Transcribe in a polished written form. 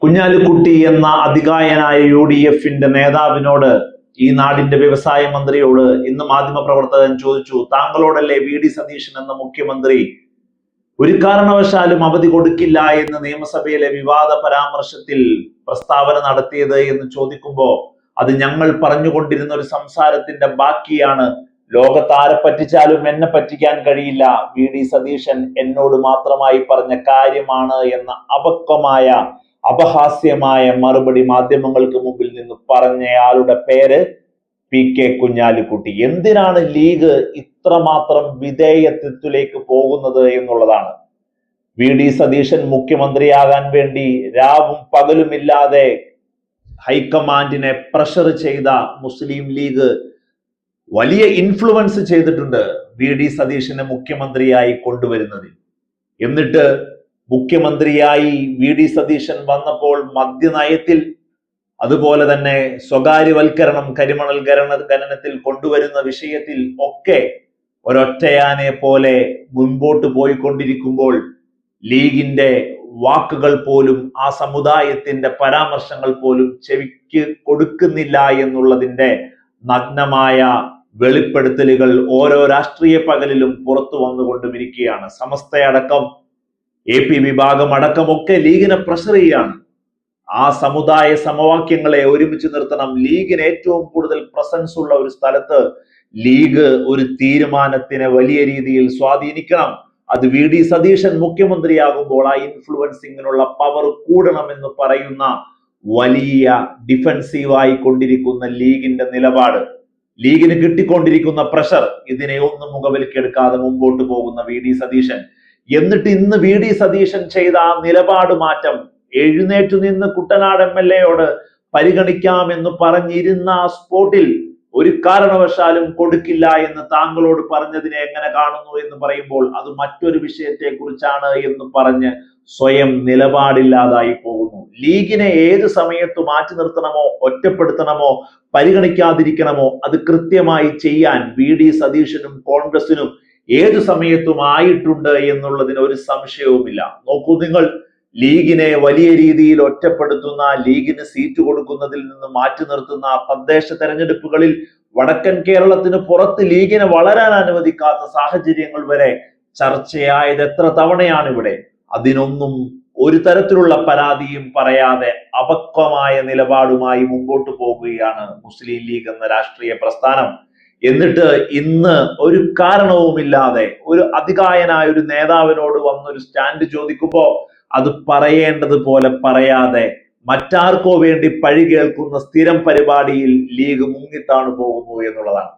കുഞ്ഞാലിക്കുട്ടി എന്ന അതികായനായ UDF-ന്റെ നേതാവിനോട്, ഈ നാടിന്റെ വ്യവസായ മന്ത്രിയോട് ഇന്ന് മാധ്യമപ്രവർത്തകൻ ചോദിച്ചു, താങ്കളോടല്ലേ VD സതീശൻ എന്ന മുഖ്യമന്ത്രി ഒരു കാരണവശാലും അവധി കൊടുക്കില്ല എന്ന് നിയമസഭയിലെ വിവാദ പരാമർശത്തിൽ പ്രസ്താവന നടത്തിയത് എന്ന് ചോദിക്കുമ്പോ, അത് ഞങ്ങൾ പറഞ്ഞുകൊണ്ടിരുന്ന ഒരു സംസാരത്തിന്റെ ബാക്കിയാണ്. ലോകത്താരെ പറ്റിച്ചാലും എന്നെ പറ്റിക്കാൻ കഴിയില്ല, VD സതീശൻ എന്നോട് മാത്രമായി പറഞ്ഞ കാര്യമാണ് എന്ന അപക്വമായ അപഹാസ്യമായ മറുപടി മാധ്യമങ്ങൾക്ക് മുമ്പിൽ നിന്ന് പറഞ്ഞയാളുടെ പേര് PK കുഞ്ഞാലിക്കുട്ടി. എന്തിനാണ് ലീഗ് ഇത്രമാത്രം വിധേയത്വത്തിലേക്ക് പോകുന്നത് എന്നുള്ളതാണ്. VD സതീശൻ മുഖ്യമന്ത്രിയാകാൻ വേണ്ടി രാവും പകലുമില്ലാതെ ഹൈക്കമാൻഡിനെ പ്രഷർ ചെയ്ത മുസ്ലിം ലീഗ് വലിയ ഇൻഫ്ലുവൻസ് ചെയ്തിട്ടുണ്ട് VD സതീശനെ മുഖ്യമന്ത്രിയായി കൊണ്ടുവരുന്നതിൽ. എന്നിട്ട് മുഖ്യമന്ത്രിയായി VD സതീശൻ വന്നപ്പോൾ മദ്യനയത്തിൽ, അതുപോലെ തന്നെ സ്വകാര്യവൽക്കരണം, കരിമണൽ ഖനനത്തിൽ കൊണ്ടുവരുന്ന വിഷയത്തിൽ ഒക്കെ ഒരൊറ്റയാനെ പോലെ മുൻപോട്ട് പോയിക്കൊണ്ടിരിക്കുമ്പോൾ ലീഗിന്റെ വാക്കുകൾ പോലും, ആ സമുദായത്തിന്റെ പരാമർശങ്ങൾ പോലും ചെവിക്ക് കൊടുക്കുന്നില്ല എന്നുള്ളതിന്റെ നഗ്നമായ വെളിപ്പെടുത്തലുകൾ ഓരോ രാഷ്ട്രീയ പകലിലും പുറത്തു വന്നുകൊണ്ടുമിരിക്കുകയാണ്. സമസ്തയടക്കം AP വിഭാഗം അടക്കമൊക്കെ ലീഗിനെ പ്രഷർ ചെയ്യാണ്. ആ സമുദായ സമവാക്യങ്ങളെ ഒരുമിച്ച് നിർത്തണം. ലീഗിന് ഏറ്റവും കൂടുതൽ പ്രസൻസ് ഉള്ള ഒരു സ്ഥലത്ത് ലീഗ് ഒരു തീരുമാനത്തിനെ വലിയ രീതിയിൽ സ്വാധീനിക്കണം. അത് VD സതീശൻ മുഖ്യമന്ത്രിയാകുമ്പോൾ ആ ഇൻഫ്ലുവൻസിങ്ങിനുള്ള പവർ കൂടണമെന്ന് പറയുന്ന വലിയ ഡിഫെൻസീവായി കൊണ്ടിരിക്കുന്ന ലീഗിന്റെ നിലപാട്, ലീഗിന് കിട്ടിക്കൊണ്ടിരിക്കുന്ന പ്രഷർ, ഇതിനെ ഒന്നും മുഖവിലക്കെടുക്കാതെ മുമ്പോട്ട് പോകുന്ന VD സതീശൻ. എന്നിട്ട് ഇന്ന് VD സതീശൻ ചെയ്ത ആ നിലപാട് മാറ്റം, എഴുന്നേറ്റു നിന്ന് കുട്ടനാട് MLA-യോട് പരിഗണിക്കാമെന്ന് പറഞ്ഞിരുന്ന ആ സ്പോട്ടിൽ ഒരു കാരണവശാലും കൊടുക്കില്ല എന്ന് താങ്കളോട് പറഞ്ഞതിനെ എങ്ങനെ കാണുന്നു എന്ന് പറയുമ്പോൾ, അത് മറ്റൊരു വിഷയത്തെ കുറിച്ചാണ് എന്ന് പറഞ്ഞ് സ്വയം നിലപാടില്ലാതായി പോകുന്നു. ലീഗിനെ ഏത് സമയത്ത് മാറ്റി നിർത്തണമോ, ഒറ്റപ്പെടുത്തണമോ, പരിഗണിക്കാതിരിക്കണമോ, അത് കൃത്യമായി ചെയ്യാൻ VD സതീശനും കോൺഗ്രസിനും ഏതു സമയത്തും ആയിട്ടുണ്ട് എന്നുള്ളതിന് ഒരു സംശയവുമില്ല. നോക്കൂ നിങ്ങൾ, ലീഗിനെ വലിയ രീതിയിൽ ഒറ്റപ്പെടുത്തുന്ന, ലീഗിന് സീറ്റ് കൊടുക്കുന്നതിൽ നിന്ന് മാറ്റി നിർത്തുന്ന തദ്ദേശ തെരഞ്ഞെടുപ്പുകളിൽ വടക്കൻ കേരളത്തിന് പുറത്ത് ലീഗിനെ വളരാൻ അനുവദിക്കാത്ത സാഹചര്യങ്ങൾ വരെ ചർച്ചയായത് എത്ര തവണയാണ് ഇവിടെ. അതിനൊന്നും ഒരു തരത്തിലുള്ള പരാതിയും പറയാതെ അപക്വമായ നിലപാടുമായി മുമ്പോട്ട് പോകുകയാണ് മുസ്ലിം ലീഗ് എന്ന രാഷ്ട്രീയ പ്രസ്ഥാനം. എന്നിട്ട് ഇന്ന് ഒരു കാരണവുമില്ലാതെ ഒരു അതികായനായ ഒരു നേതാവിനോട് വന്നൊരു സ്റ്റാൻഡ് ചോദിക്കുമ്പോ അത് പറയേണ്ടതുപോലെ പറയാതെ മറ്റാർക്കോ വേണ്ടി പഴി കേൾക്കുന്ന സ്ഥിരം പരിപാടിയിൽ ലീഗ് മുങ്ങിത്താണ് പോകുന്നു എന്നുള്ളതാണ്.